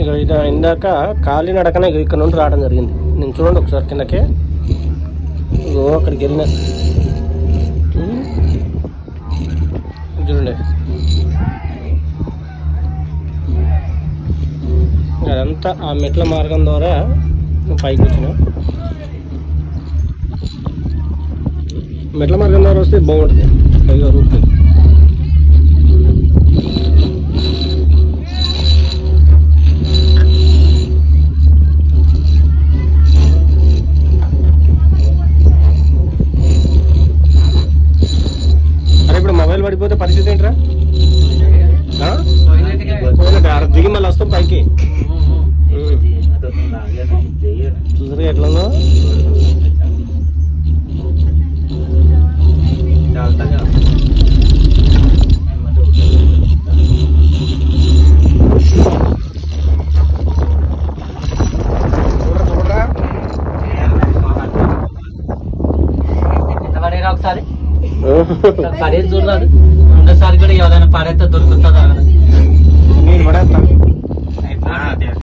ఇక ఇది ఇందాక కాలి నడకనే ఇక్కడ నుండి రావడం జరిగింది. నేను చూడండి ఒకసారి కిందకే, ఇగో అక్కడికి వెళ్ళిన చూడండి. అదంతా ఆ మెట్ల మార్గం ద్వారా పైకి వచ్చిన. మెట్ల మార్గం ద్వారా వస్తే బాగుంటుంది పైగా రూట్. అరే ఇప్పుడు మొబైల్ పడిపోతే పరిస్థితి ఏంట్రా? దిగి మళ్ళీ వస్తాం పైకి. చూసారు ఎట్లా ఒకసారి పడేది చూడరాదు. ఇంకోసారి కూడా ఎవరైనా పడేస్తే దొరుకుతుంది.